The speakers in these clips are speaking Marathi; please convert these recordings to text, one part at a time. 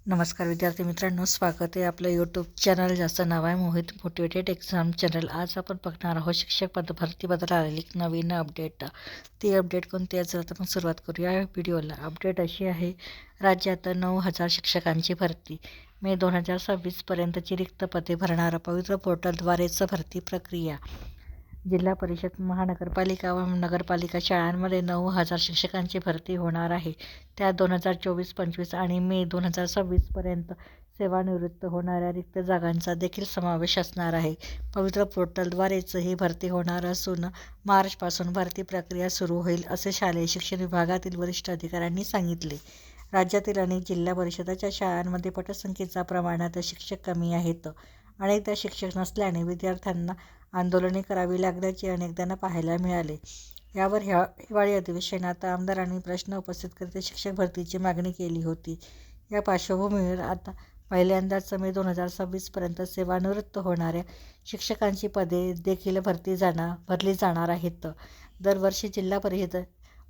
नमस्कार विद्यार्थी मित्रांनो, स्वागत आहे आपलं यूट्यूब चॅनल ज्याचं नाव आहे मोहित मोटिवेटेड एक्झाम चॅनल. आज आपण बघणार आहोत शिक्षक भरतीबद्दल आलेली एक नवीन अपडेट. ती अपडेट कोणती आहे तर आपण सुरुवात करूया व्हिडिओला. अपडेट अशी आहे, राज्यात 9,000 शिक्षकांची भरती. मे 2026पर्यंतची रिक्त पदे भरणारा पवित्र पोर्टलद्वारेच भरती प्रक्रिया. जिल्हा परिषद, महानगरपालिका व नगरपालिका शाळांमध्ये 9,000 शिक्षकांची भरती होणार आहे. त्यात 2024-25 आणि मे 2026पर्यंत सेवानिवृत्त होणाऱ्या रिक्त जागांचा देखील समावेश असणार आहे. पवित्र पोर्टलद्वारेच ही भरती होणार असून मार्चपासून भरती प्रक्रिया सुरू होईल, असे शालेय शिक्षण विभागातील वरिष्ठ अधिकाऱ्यांनी सांगितले. राज्यातील अनेक जिल्हा परिषदाच्या शाळांमध्ये पटसंख्येच्या प्रमाणात शिक्षक कमी आहेत. अनेकदा शिक्षक नसल्याने विद्यार्थ्यांना आंदोलने करावी लागल्याचे अनेकदा पाहायला मिळाले. यावर हिवाळी अधिवेशनात आमदारांनी प्रश्न उपस्थित करीत शिक्षक भरतीची मागणी केली होती. या पार्श्वभूमीवर आता पहिल्यांदाच मे 2026पर्यंत सेवानिवृत्त होणाऱ्या शिक्षकांची पदे देखील भरली जाणार आहेत. दरवर्षी जिल्हा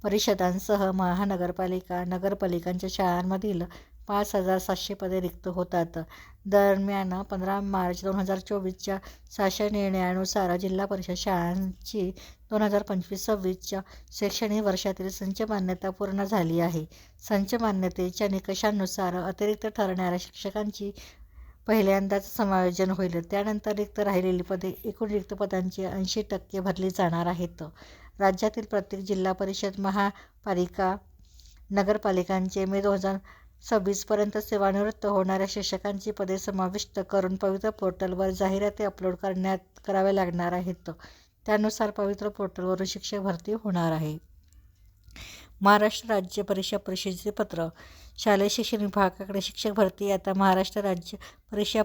परिषदांसह महानगरपालिका, नगरपालिकांच्या शाळांमधील 5,700 पदे रिक्त होतात. दरम्यान 15 मार्च 2024च्या शासन निर्णयानुसार जिल्हा परिषद शाळांची 2025-26च्या शैक्षणिक वर्षातील संच मान्यता पूर्ण झाली आहे. संच मान्यतेच्या निकषांनुसार अतिरिक्त ठरणाऱ्या शिक्षकांची पहिल्यांदाच समायोजन होईल. त्यानंतर रिक्त राहिलेली पदे एकूण रिक्त पदांची 80% भरली जाणार आहेत. राज्यातील प्रत्येक जिल्हा परिषद, महापालिका, नगरपालिकांचे मे 2026पर्यंत सेवानिवृत्त होणाऱ्या शिक्षकांची पदे समाविष्ट करून पवित्र पोर्टलवर जाहिराती अपलोड कराव्या लागणार आहेत. त्यानुसार पवित्र पोर्टलवरून शिक्षक भरती होणार आहे. महाराष्ट्र राज्य परीक्षा परिषदेचे पत्र. शालेय शिक्षण विभागाकडे शिक्षक भरती आता महाराष्ट्र राज्य परीक्षा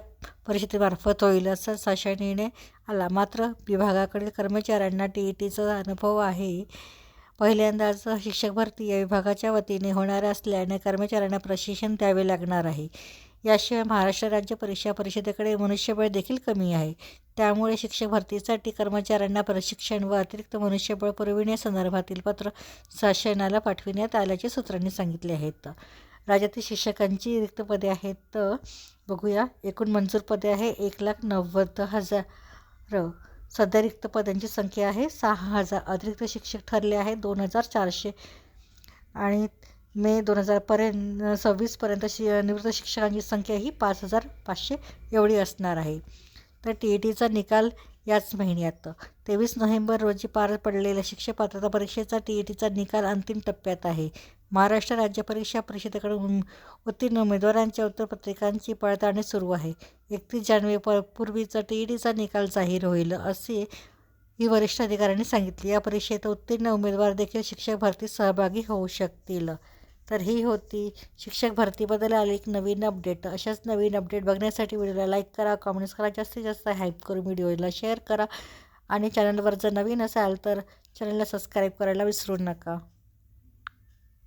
परिषदेमार्फत होईल, असा शासन निर्णय आला. मात्र विभागाकडील कर्मचाऱ्यांना TETचा अनुभव आहे. पहिल्यांदाच शिक्षक भरती या विभागाच्या वतीने होणार असल्याने कर्मचाऱ्यांना प्रशिक्षण द्यावे लागणार आहे. याशिवाय महाराष्ट्र राज्य परीक्षा परिषदेकडे मनुष्यबळ देखील कमी आहे. त्यामुळे शिक्षक भरतीसाठी कर्मचाऱ्यांना प्रशिक्षण व अतिरिक्त मनुष्यबळ पुरविण्यासंदर्भातील पत्र शासनाला पाठविण्यात आल्याचे सूत्रांनी सांगितले आहेत. राज्यातील शिक्षकांची रिक्त पदे आहेत, बघूया. एकूण मंजूर पदे आहे 1,90,000. सध्या रिक्त पदांची संख्या आहे 6,000. अतिरिक्त शिक्षक ठरले आहे 2,400 आणि मे 2026पर्यंत निवृत्त शिक्षकांची संख्या ही 5,500 एवढी असणार आहे. तर TETचा निकाल याच महिन्यात 23 नोव्हेंबर रोजी पार पडलेल्या शिक्षक पात्रता परीक्षेचा TETचा निकाल अंतिम टप्प्यात आहे. महाराष्ट्र राज्य परीक्षा परिषदेकडून उत्तीर्ण उमेदवारांच्या उत्तरपत्रिकांची पडताळणी सुरू आहे. 31 जानेवारीपूर्वीच TETचा निकाल जाहीर होईल, असे ही वरिष्ठ अधिकाऱ्यांनी सांगितले. या परीक्षेत उत्तीर्ण उमेदवार देखील शिक्षक भरतीत सहभागी होऊ शकतील. तर ही होती शिक्षक भरतीबद्दल आली एक नवीन अपडेट. अशाच नवीन अपडेट बघण्यासाठी व्हिडिओला लाईक करा, कमेंट्स करा, जास्तीत जास्त हाईप करून व्हिडिओला शेअर करा आणि चॅनलवर जर नवीन असाल तर चॅनलला सबस्क्राईब करायला विसरू नका.